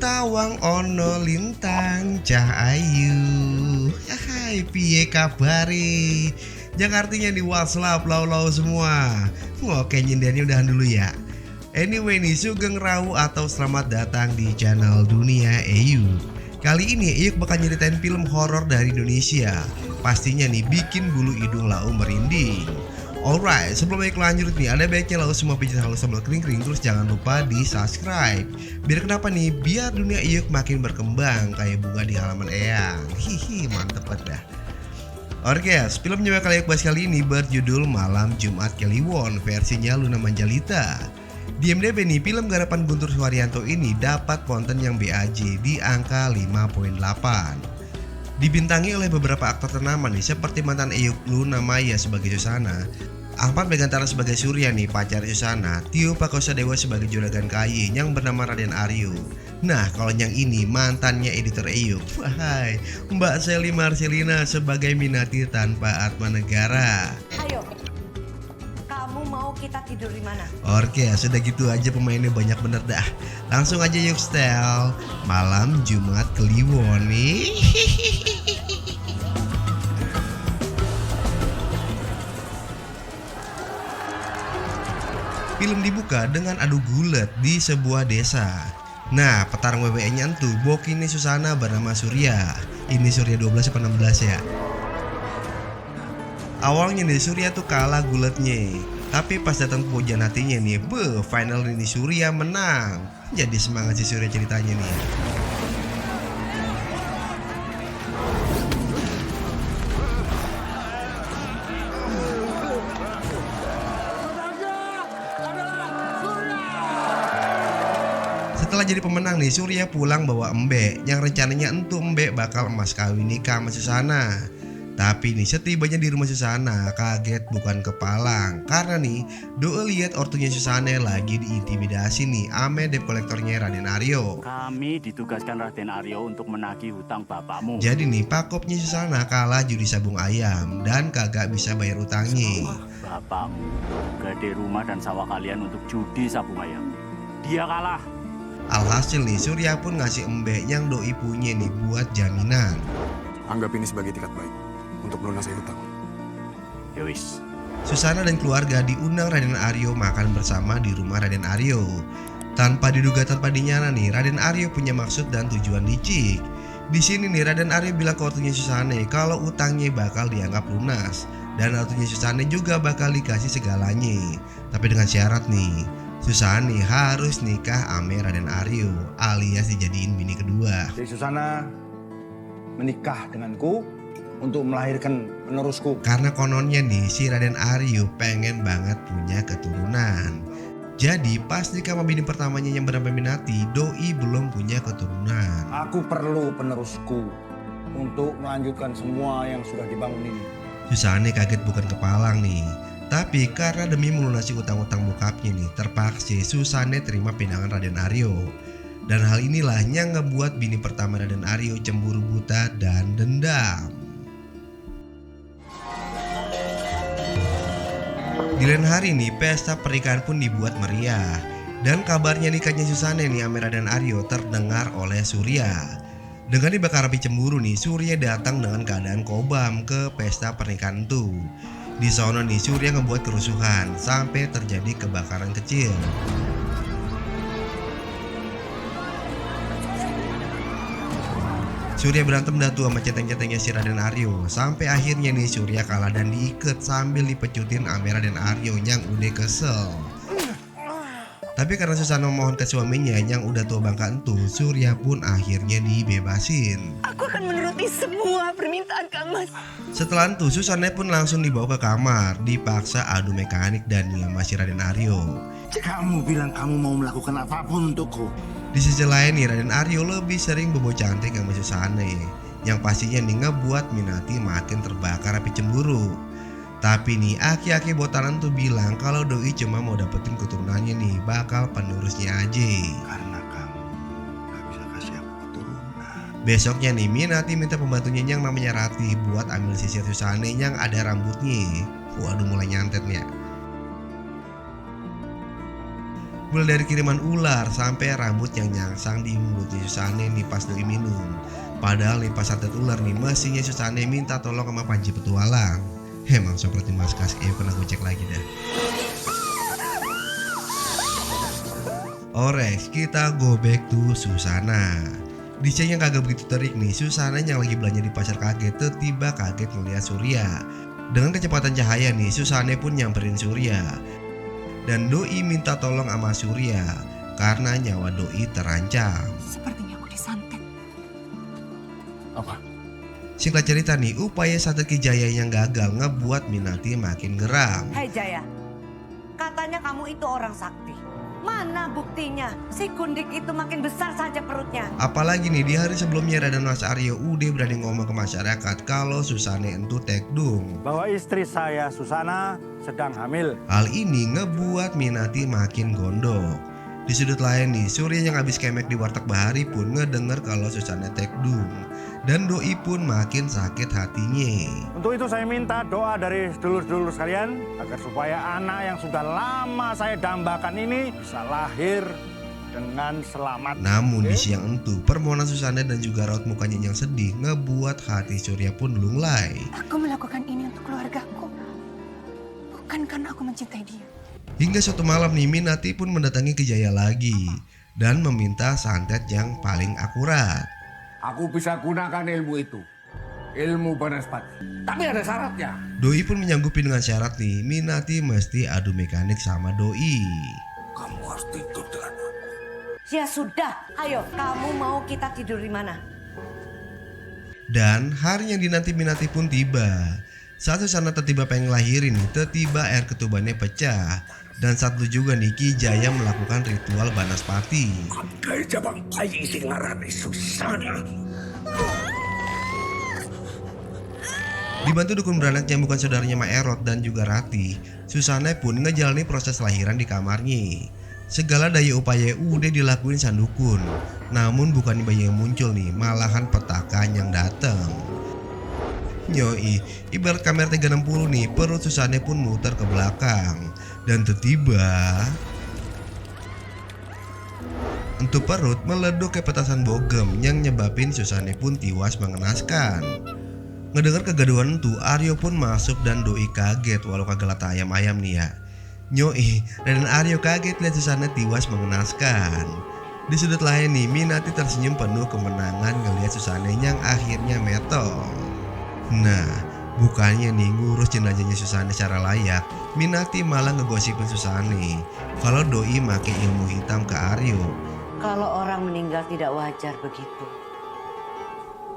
tawang ono lintang cah ayu. Hai piye kabare? Jakartinya di WhatsApp lau semua. Oke nyindirnya udahan dulu ya. Anyway nih Sugeng Rawu atau selamat datang di channel Dunia Eyuk. Kali ini Eyuk bakal nyeritain film horor dari Indonesia. Pastinya nih bikin bulu hidung lau merinding. Alright, sebelum Eyuk lanjut nih, ada baiknya lau semua pijat halus sambil kering-kering. Terus jangan lupa di subscribe. Biar kenapa nih? Biar dunia Eyuk makin berkembang kayak bunga di halaman Eyang. Hihi, mantep banget dah. Oke guys, film yang bakal Eyuk bahas kali ini berjudul Malam Jumat Kliwon, versinya Luna Manjalita. Di IMDb nih, film garapan Guntur Suharyanto ini dapat konten yang BAJ di angka 5.8. Dibintangi oleh beberapa aktor ternama nih, seperti mantan Eyuk Luna Maya sebagai Susana, Ahmad Megantara sebagai Surya nih pacar Susana, Tio Pakusadewa sebagai juragan KY yang bernama Raden Aryo. Nah kalau yang ini mantannya editor Eyuk, wahai Mbak Sally Marcelina sebagai Minati tanpa Atma Negara. Ayo, kamu mau kita tidur di mana? Oke, sudah gitu aja pemainnya banyak bener dah. Langsung aja yuk style Malam Jumat Kliwon nih. Film dibuka dengan adu gulat di sebuah desa. Nah, petarung WWE-nya entu Bokini Susana bernama Surya. Ini Surya 12 apa 16 ya? Awalnya nih Surya tuh kalah gulatnya. Tapi pas datang pujian hatinya nih, final ini Surya menang. Jadi semangat si Surya ceritanya nih. Setelah jadi pemenang nih, Surya pulang bawa Mbek yang rencananya entu Mbek bakal emas kawin nikah sama Susana. Tapi nih setibanya di rumah Susana kaget bukan kepalang karena nih Doe lihat ortunya Susana lagi diintimidasi nih ame debt kolektornya Raden Aryo. Kami ditugaskan Raden Aryo untuk menagih hutang bapakmu. Jadi nih pakopnya Susana kalah judi sabung ayam dan kagak bisa bayar utangnya. Bapakmu gade rumah dan sawah kalian untuk judi sabung ayam. Dia kalah. Alhasil nih Surya pun ngasih Mbek yang doi punya nih buat jaminan. Anggap ini sebagai tiket baik untuk melunasi hutang. Yowis. Susana dan keluarga diundang Raden Aryo makan bersama di rumah Raden Aryo. Tanpa diduga tanpa dinyana nih, Raden Aryo punya maksud dan tujuan licik. Di sini nih Raden Aryo bilang ke ortunya Susana kalau utangnya bakal dianggap lunas dan ortunya Susana juga bakal dikasih segalanya. Tapi dengan syarat nih, Susana harus nikah ame Raden Aryo alias dijadiin bini kedua. Jadi Susana menikah denganku untuk melahirkan penerusku. Karena kononnya nih si Raden Aryo pengen banget punya keturunan. Jadi pas nikah sama bini pertamanya yang bernama Minati, doi belum punya keturunan. Aku perlu penerusku untuk melanjutkan semua yang sudah dibangun ini. Susana kaget bukan kepalang nih. Tapi karena demi melunasi utang-utang bokapnya nih, terpaksa Susana terima pinangan Raden Aryo. Dan hal inilah yang ngebuat bini pertama Raden Aryo cemburu buta dan dendam. Di lain hari nih, pesta pernikahan pun dibuat meriah. Dan kabarnya nikahnya Susana nih sama Raden Aryo terdengar oleh Surya. Dengan dibakar api cemburu nih, Surya datang dengan keadaan kobam ke pesta pernikahan itu. Di sono nih Surya ngebuat kerusuhan sampai terjadi kebakaran kecil. Surya berantem datu sama centeng-centengnya si Raden Aryo sampai akhirnya nih Surya kalah dan diikat sambil dipecutin ame Raden Aryo yang udah kesel. Tapi karena Susana mohon ke suaminya yang udah tua bangka entu, Surya pun akhirnya dibebasin. Aku akan menuruti semua permintaan kamu. Setelah itu Susana pun langsung dibawa ke kamar, dipaksa adu mekanik dan sama si Raden Aryo. Kamu bilang kamu mau melakukan apapun untukku. Di sisi lain nih Raden Aryo lebih sering bobo cantik sama Susana yang pastinya nih ngebuat Minati makin terbakar api cemburu. Tapi nih aki-aki botanan tuh bilang kalau doi cuma mau dapetin keturunannya nih, bakal penerusnya aja. Karena kamu gak bisa kasih aku keturunan. Besoknya nih Minati minta pembantunya yang namanya Rati buat ambil sisir Susana yang ada rambutnya. Waduh mulai nyantet nih ya. Mulai dari kiriman ular sampai rambut yang nyangsang di mulutnya Susane nih pas Doi minum. Padahal nih pas santet ular nih mestinya Susane minta tolong sama Panji Petualang. Emang seperti Mas Kas, kena gocek lagi dah. Ores, kita go back to Susana. Dice yang kagak begitu terik nih, Susana yang lagi belanja di pasar kaget, tiba kaget ngeliat Surya. Dengan kecepatan cahaya nih, Susana pun nyamperin Surya. Dan Doi minta tolong sama Surya karena nyawa Doi terancam. Sepertinya aku disantet. Apa? Singkat cerita nih, upaya santet Ki Jaya yang gagal ngebuat Minati makin geram. Hei Jaya, katanya kamu itu orang sakti. Mana buktinya? Si Gundik itu makin besar saja perutnya. Apalagi nih di hari sebelumnya Raden Mas Aryo udah berani ngomong ke masyarakat kalau Susane entu tekdung. Bahwa istri saya Susana sedang hamil. Hal ini ngebuat Minati makin gondok. Di sudut lain nih, Surya yang habis kemek di warteg Bahari pun ngedenger kalau Susana tekdung. Dan Doi pun makin sakit hatinya. Untuk itu saya minta doa dari sedulur-sedulur sekalian agar supaya anak yang sudah lama saya dambakan ini bisa lahir dengan selamat. Namun di siang itu, permohonan Susana dan juga raut mukanya yang sedih ngebuat hati Surya pun lunglai. Aku melakukan ini untuk keluargaku, bukan karena aku mencintai dia. Hingga suatu malam nih, Minati pun mendatangi Ki Jaya lagi dan meminta santet yang paling akurat. Aku bisa gunakan ilmu itu, ilmu Banaspati. Tapi ada syaratnya. Doi pun menyanggupi dengan syarat nih, Minati mesti adu mekanik sama Doi. Kamu harus tidur dengan aku. Ya sudah, ayo kamu mau kita tidur di mana? Dan hari yang dinanti Minati pun tiba. Saat Susana tiba pengen lahirin nih, tiba air ketubannya pecah. Dan saat itu juga nih Ki Jaya melakukan ritual Banaspati. Dari jabang bayi sing ngarani Susana. Dibantu dukun beranak yang bukan saudaranya Ma Erot dan juga Rati, Susana pun ngejalani proses lahiran di kamarnya. Segala daya upaya udah dilakuin sang dukun. Namun bukan bayi yang muncul nih, malahan petaka yang datang. Nyoi, ibarat kamera 360 nih, perut Susana pun muter ke belakang. Dan tiba untuk perut meleduk ke petasan bogem yang nyebabin Susana pun tiwas mengenaskan. Ngedengar kegaduhan itu, Aryo pun masuk dan Doi kaget walau kagak lata ayam-ayam nih ya. Nyoi, dan Aryo kaget lihat Susana tiwas mengenaskan. Di sudut lain nih, Minati tersenyum penuh kemenangan ngelihat Susana yang akhirnya metong. Nah, bukannya nih ngurus jenazahnya Susana secara layak, Minati malah ngegosipin Susana kalau Doi make ilmu hitam ke Aryo. Kalau orang meninggal tidak wajar begitu.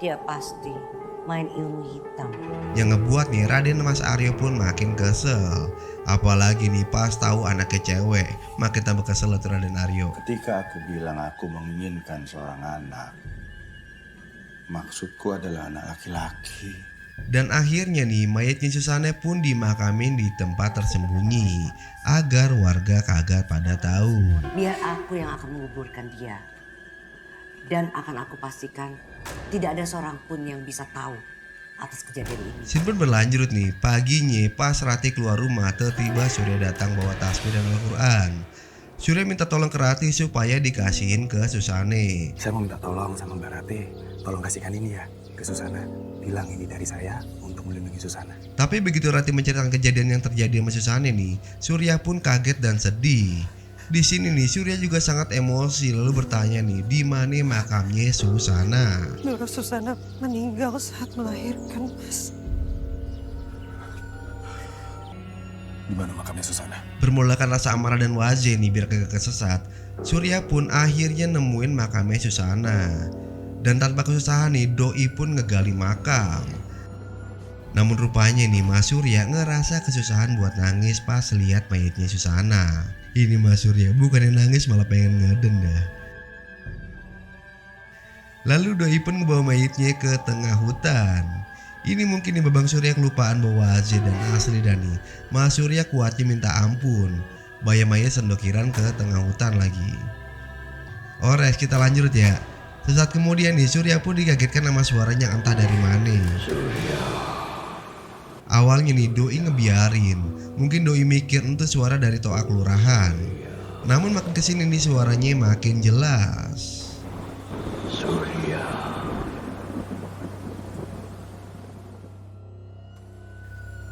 Dia pasti main ilmu hitam. Yang ngebuat nih Raden Mas Aryo pun makin kesel. Apalagi nih pas tahu anaknya cewek, makin tambah kesel tuh Raden Aryo. Ketika aku bilang aku menginginkan seorang anak, maksudku adalah anak laki-laki. Dan akhirnya nih mayatnya Susana pun dimakamin di tempat tersembunyi agar warga kagak pada tahu. Biar aku yang akan menguburkan dia. Dan akan aku pastikan tidak ada seorang pun yang bisa tahu atas kejadian ini. Scene pun berlanjut nih, paginya pas Rati keluar rumah tiba Surya datang bawa tasbih dan Al-Quran. Surya minta tolong ke Rati supaya dikasihin ke Susana. Saya mau minta tolong sama Mbak Rati, tolong kasihkan ini ya ke Susana. Bilang ini dari saya untuk melindungi Susana. Tapi begitu Rati menceritakan kejadian yang terjadi sama Susana nih, Surya pun kaget dan sedih. Di sini nih Surya juga sangat emosi lalu bertanya nih, di mana makamnya Susana? Dulu Susana meninggal saat melahirkan, Mas. Di mana makamnya Susana? Bermulakan rasa amarah dan waje nih biar kagak kesesat, Surya pun akhirnya nemuin makamnya Susana. Dan tanpa kesusahan nih Doi pun ngegali makam. Namun rupanya nih Mas Surya ngerasa kesusahan buat nangis pas lihat mayatnya Susana. Ini Mas Surya bukannya nangis malah pengen ngeden dah. Lalu Doi pun ngebawa mayatnya ke tengah hutan. Ini mungkin nih Babang Surya kelupaan bawa Aziz dan asli Dani. Mas Surya kuatnya minta ampun. Bayar mayat sendokiran ke tengah hutan lagi. Ores, kita lanjut ya. Sesaat kemudian nih Surya pun dikagetkan sama suaranya entah dari mana. Awalnya nih Doi ngebiarin. Mungkin Doi mikir itu suara dari toa kelurahan. Namun makin kesini nih suaranya makin jelas. Surya.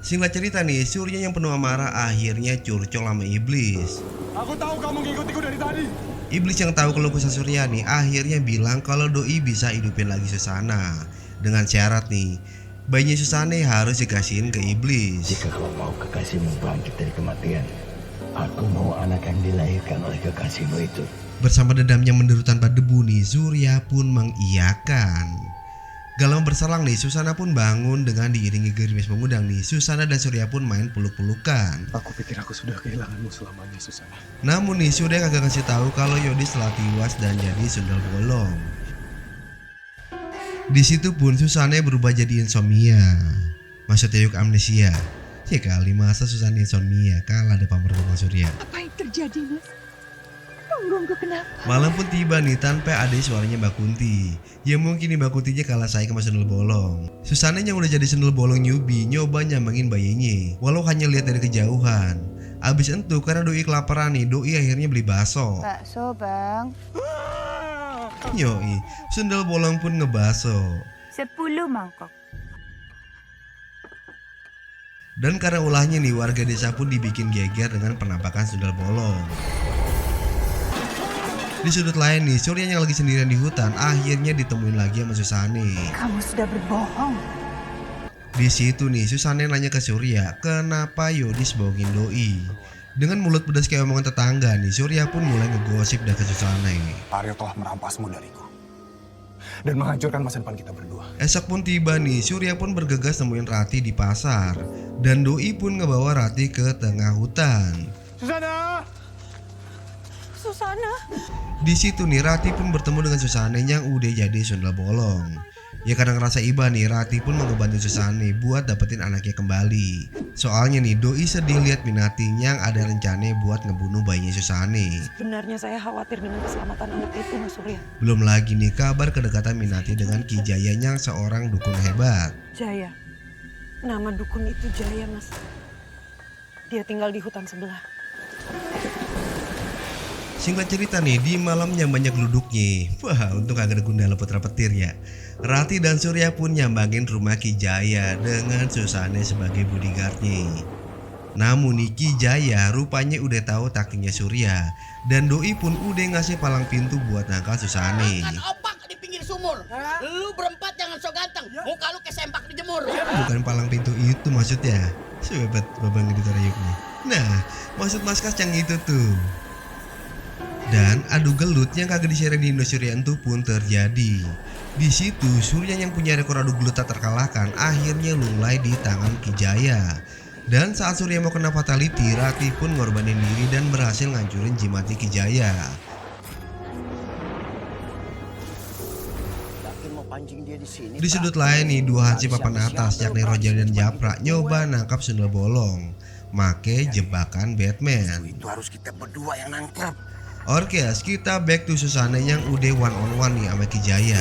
Singkat cerita nih, Surya yang penuh amarah akhirnya curcol sama iblis. Aku tahu kamu ngikutiku dari tadi. Iblis yang tahu keluh kesah Surya nih akhirnya bilang kalau doi bisa hidupin lagi Susana. Dengan syarat nih, bayinya Susana harus dikasihin ke iblis. Jika kau mau kekasihmu bangkit dari kematian, aku mau anak yang dilahirkan oleh kekasihmu itu. Bersama dendamnya menderu tanpa debu nih, Surya pun mengiyakan. Gak lama berselang nih, Susana pun bangun dengan diiringi gerimis mengundang nih. Susana dan Surya pun main peluk-pelukan. Aku pikir aku sudah kehilanganmu selamanya, Susana. Namun nih, Surya kagak kasih tahu kalau Yodis telah tiwas dan jadi sundel bolong. Di situ pun Susana berubah jadi insomnia. Maksudnya yuk amnesia. Ya kali masa Susana insomnia kalah depan mertua Surya. Apa yang terjadi, Mas? Punggungku kenapa? Malam pun tiba nih tanpa ada suaranya Mbak Kunti. Ya mungkin nih Mbak Kuntinya kalah saya sama sundel bolong. Susana yang udah jadi sundel bolong newbie nyoba nyambangin bayinya, walau hanya lihat dari kejauhan. Abis itu karena doi kelaparan nih, doi akhirnya beli bakso. Bakso, Bang. Yoi, sundel bolong pun ngebaso. 10 mangkok. Dan karena ulahnya nih, warga desa pun dibikin geger dengan penampakan sundel bolong. Di sudut lain nih, Surya yang lagi sendirian di hutan akhirnya ditemuin lagi sama Susane. Kamu sudah berbohong. Di situ nih, Susane nanya ke Surya, kenapa Yodis bohongin doi? Dengan mulut pedas kayak omongan tetangga nih, Surya pun mulai ngegosip dah ke Susane. Aryo telah merampasmu dariku dan menghancurkan masa depan kita berdua. Esok pun tiba nih, Surya pun bergegas nemuin Rati di pasar. Dan doi pun ngebawa Rati ke tengah hutan. Susana! Susana. Di situ nih Rati pun bertemu dengan Susane yang udah jadi sundel bolong. Ya karena ngerasa iba nih, Rati pun mau ngebantu Susane buat dapetin anaknya kembali. Soalnya nih doi sedih lihat Minati yang ada rencana buat ngebunuh bayinya Susane. Sebenarnya saya khawatir dengan keselamatan anak itu, Mas Surya. Belum lagi nih kabar kedekatan Minati dengan Ki Jaya yang seorang dukun hebat. Jaya. Nama dukun itu Jaya, Mas. Dia tinggal di hutan sebelah. Singkat cerita nih, di malamnya banyak geluduknya. Wah, untung kagak ada Gundala putra petir ya. Rati dan Surya pun nyambangin rumah Ki Jaya dengan Susane sebagai bodyguardnya. Namun nih Ki Jaya rupanya udah tahu taktiknya Surya. Dan doi pun udah ngasih palang pintu buat nangkal Susane. Opak di pinggir sumur. Lu berempat jangan so ganteng. Muka lu kesempak dijemur. Bukan palang pintu itu maksudnya. Sobat babang editor Yukni. Nah, maksud Mas Kas yang itu tuh. Dan adu gelut yang kagak di-share di Indosurya itu pun terjadi. Di situ Surya yang punya rekor adu gelut tak terkalahkan akhirnya lunglai di tangan Ki Jaya. Dan saat Surya mau kena fatality, Rati pun ngorbanin diri dan berhasil ngancurin jimati Ki Jaya. Di sudut lain nih, dua hansip papan atas yakni Rojali dan Japra nyoba nangkap sundel bolong. Make jebakan Batman. Itu harus kita berdua yang nangkap. Oke, kita back to Susane yang udah one on one nih sama Ki Jaya.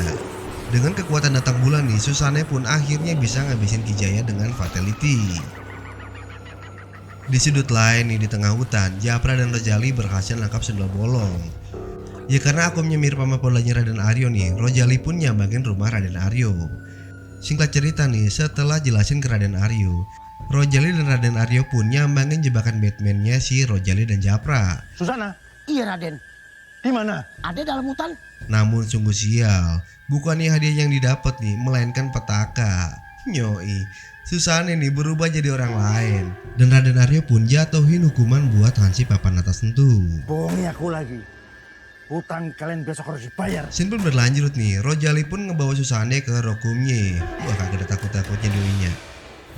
Dengan kekuatan datang bulan nih, Susane pun akhirnya bisa ngabisin Ki Jaya dengan fatality. Di sudut lain nih di tengah hutan, Japra dan Rojali berhasil nangkap sundel bolong. Ya karena akumnya mirip sama polanya Raden Aryo nih, Rojali pun nyambangin rumah Raden Aryo. Singkat cerita nih, setelah jelasin ke Raden Aryo, Rojali dan Raden Aryo pun nyambangin jebakan Batman-nya si Rojali dan Japra. Susana? Iya Raden. Di mana? Ada dalam hutan. Namun sungguh sial, bukannya hadiah yang didapat nih, melainkan petaka. Nyoi, Susane nih berubah jadi orang lain. Dan Raden Aryo pun jatuhin hukuman buat hansip papan atas tentu. Bohongi aku lagi. Hutang kalian besok harus dibayar. Scene pun berlanjut nih, Rojali pun ngebawa Susane ke rokumnya. Wah kagak ada takut-takutnya doinya.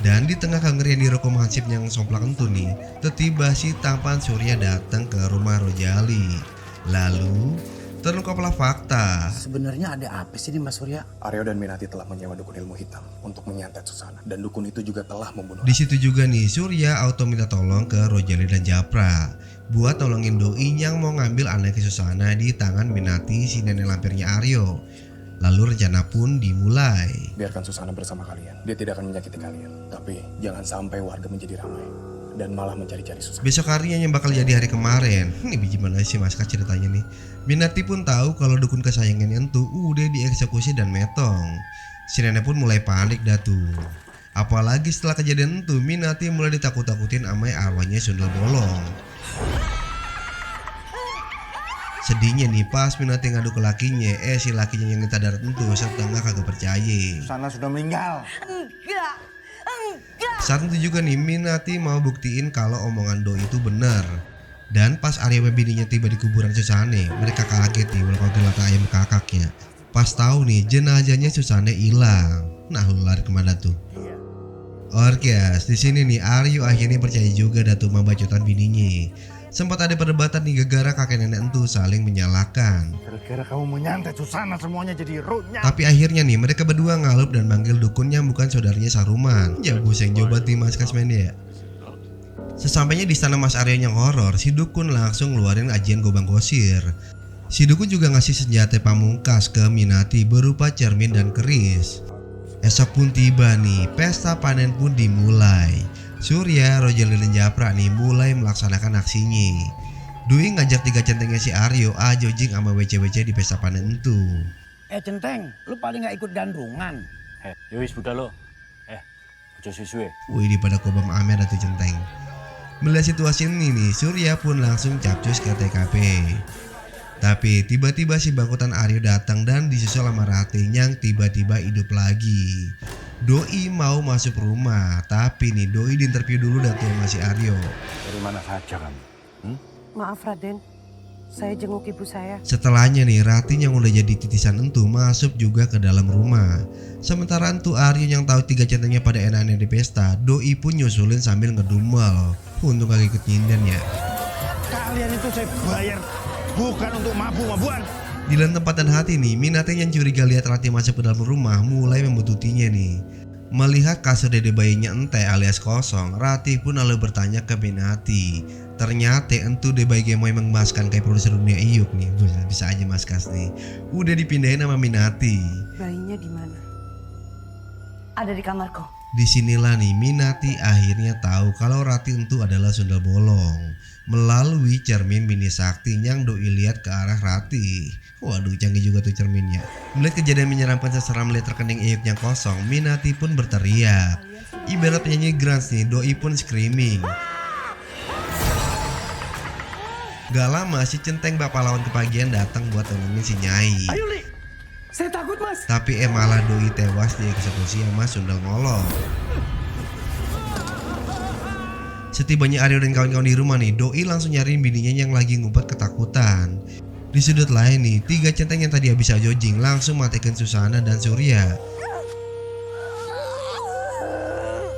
Dan di tengah kengerian di rokum hansip yang somplak entu nih, tiba-tiba si tampan Surya datang ke rumah Rojali. Lalu terungkaplah fakta. Sebenarnya ada apa sih nih Mas Surya? Aryo dan Minati telah menyewa dukun ilmu hitam untuk menyantet Susana, dan dukun itu juga telah membunuh. Di situ juga nih Surya auto minta tolong ke Rojali dan Japra buat tolongin doi yang mau ngambil anaknya Susana di tangan Minati si nenek lampirnya Aryo. Lalu rencana pun dimulai. Biarkan Susana bersama kalian. Dia tidak akan menyakiti kalian. Tapi jangan sampai warga menjadi ramai. dan malah mencari-cari Susana. Besok harinya yang bakal jadi hari kemarin. Ini biji mana sih mas Kas ceritanya nih. Minati pun tahu kalau dukun kesayangannya Entu udah dieksekusi dan metong. Si nenek pun mulai panik dah tuh. Apalagi setelah kejadian itu Minati mulai ditakut-takutin sama arwahnya Sundel Bolong. Sedihnya nih pas Minati ngadu ke lakinya, si lakinya yang minta darah Entu setengah kagak percaya. Susana sudah meninggal. Enggak. Saat itu juga nih Minati mau buktiin kalau omongan Doi itu benar. Dan pas Arya dan bininya tiba di kuburan Susane, mereka kaget nih walaupun lata ayam kakaknya. Pas tahu nih jenazahnya Susane hilang. Nah lu lari kemana tuh? Orkias, di sini nih Aryo akhirnya percaya juga datu membacotan bininya. Sempat ada perdebatan nih gara-gara kakek nenek Entu saling menyalahkan. Gara-gara kamu menyantet Susana semuanya jadi runyam. Tapi akhirnya nih mereka berdua ngalup dan manggil dukun yang bukan saudaranya Saruman. Ya buseng coba nih mas Kasmen ya. Sesampainya di istana Mas Aryo yang horor, si dukun langsung ngeluarin ajian Gobang Gosir. Si dukun juga ngasih senjata pamungkas ke Minati berupa cermin dan keris. Esok pun tiba nih, pesta panen pun dimulai. Surya, Roger dan Japra nih mulai melaksanakan aksinya. Dwi ngajak 3 centengnya si Aryo, Jojing sama WC-WC di pesta panen itu. Centeng, lu paling gak ikut gandrungan. Yowis budak lo. Ojo suwe. Wih di pada kobam Amer atau centeng. Melihat situasi ini nih, Surya pun langsung capcus ke TKP. Tapi tiba-tiba si bangkutan Aryo datang dan disusul sama Rati yang tiba-tiba hidup lagi. Doi mau masuk rumah, tapi nih Doi diinterview dulu datu sama si Aryo. Dari mana saja kamu? Maaf Raden, saya jenguk ibu saya. Setelahnya nih Rati yang udah jadi titisan Entu masuk juga ke dalam rumah. Sementara Entu Aryo yang tahu 3 centengnya pada enaknya di pesta, Doi pun nyusulin sambil ngedumel. Untung gak ikut nyinden ya. Kalian itu saya bayar bukan untuk mabuk-mabuan. Di dalam tempat dan hati nih, Minati yang curiga lihat Rati masuk ke dalam rumah mulai membututinya nih. Melihat kasur dede bayinya Ente alias kosong, Rati pun lalu bertanya ke Minati. Ternyata Entu dede bayi gemoy mengemaskan kayak produser dunia Iyuk nih. Bisa aja mas Kas nih. Udah dipindahin sama Minati. Bayinya di mana? Ada di kamarku. Disinilah nih Minati akhirnya tahu kalau Rati Entu adalah Sundel Bolong melalui cermin Bini Sakti yang Doi lihat ke arah Rati. Waduh canggih juga tuh cerminnya. Melihat kejadian menyeramkan seseram melihat rekening Iyuk yang kosong, Minati pun berteriak. Ibarat penyanyi Grunge nih, Doi pun screaming. Gak lama si centeng bapak lawan kepagian datang buat nolongin si Nyai. Ayo Li, saya takut mas. Tapi malah Doi tewas dieksekusi sama Sundel Bolong. Setibanya Aryo dan kawan-kawan di rumah nih, Doi langsung nyariin bininya yang lagi ngumpet ketakutan. Di sudut lain nih, 3 centeng yang tadi habis Jojing langsung matikan Susana dan Surya.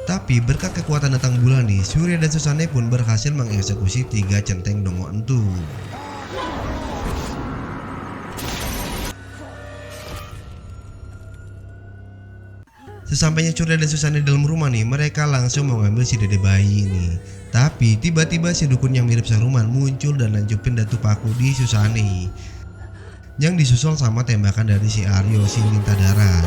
Tapi berkat kekuatan datang bulan nih, Surya dan Susana pun berhasil mengeksekusi 3 centeng Dongo Entu. Sesampainya Surya dan Susana di dalam rumah nih, mereka langsung mau ngambil si dede bayi ini. Tapi tiba-tiba si dukun yang mirip Saruman muncul dan nancupin datu paku di Susana yang disusul sama tembakan dari si Aryo si lintah darat.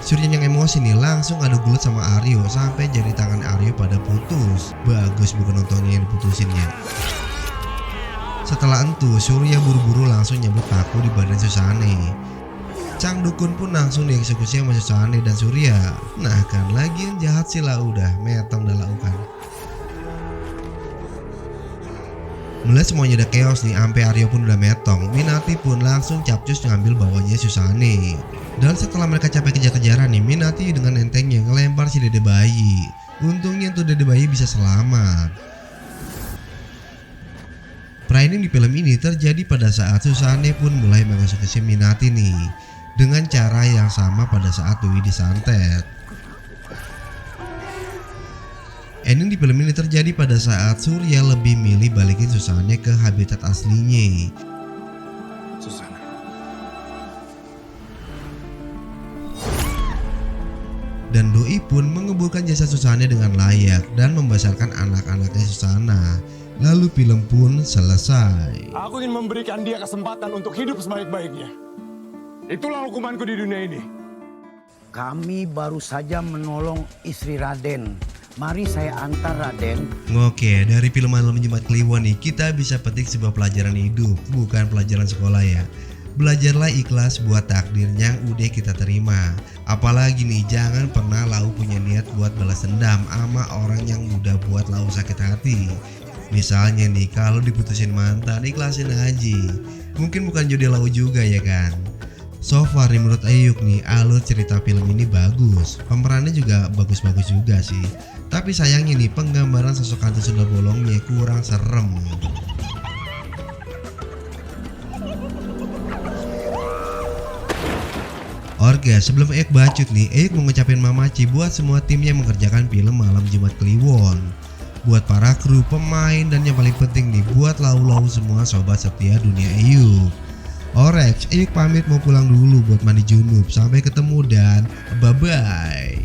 Surya yang emosi nih langsung adu gelut sama Aryo sampai jari tangan Aryo pada putus. Bagus bukan nontonnya yang diputusinnya. Setelah itu Surya buru-buru langsung nyambut paku di badan Susana. Sang dukun pun langsung dieksekusi sama Susana dan Surya. Nah kan lagi yang jahat sih lah udah metong dah laukan. Melihat semuanya udah chaos nih, ampe Aryo pun udah metong, Minati pun langsung capcus ngambil bawahnya Susana. Dan setelah mereka capek kejar-kejaran nih, Minati dengan entengnya ngelempar si dede bayi. Untungnya tuh dede bayi bisa selamat. Prank di film ini terjadi pada saat Susana pun mulai mengeksekusi Minati nih. Dengan cara yang sama pada saat Dwi disantet. Ending di film ini terjadi pada saat Surya lebih milih balikin Susana ke habitat aslinya. Susana. Dan Doi pun mengeburkan jasa Susana dengan layak dan membesarkan anak-anaknya Susana. Lalu film pun selesai. Aku ingin memberikan dia kesempatan untuk hidup sebaik-baiknya. Itulah hukumanku di dunia ini. Kami baru saja menolong istri Raden. Mari saya antar Raden. Oke, dari film Malam Jumat Kliwon nih kita bisa petik sebuah pelajaran hidup, bukan pelajaran sekolah ya. Belajarlah ikhlas buat takdir yang udah kita terima. Apalagi nih, jangan pernah lau punya niat buat balas dendam sama orang yang udah buat lau sakit hati. Misalnya nih, kalau diputusin mantan, ikhlasin aja. Mungkin bukan jodoh lau juga ya kan. So far nih menurut Ayuk nih, alur cerita film ini bagus. Pemerannya juga bagus-bagus juga sih. Tapi sayangnya nih, penggambaran sosok hantu sundel bolongnya kurang serem. Oke, sebelum Ayuk bacot nih, Ayuk mau ngucapin mamaci buat semua tim yang mengerjakan film Malam Jumat Kliwon. Buat para kru, pemain, dan yang paling penting nih, buat lau-lau semua sobat setia dunia Ayuk. Orex, Ayuk pamit mau pulang dulu buat mandi junub. Sampai ketemu dan bye-bye.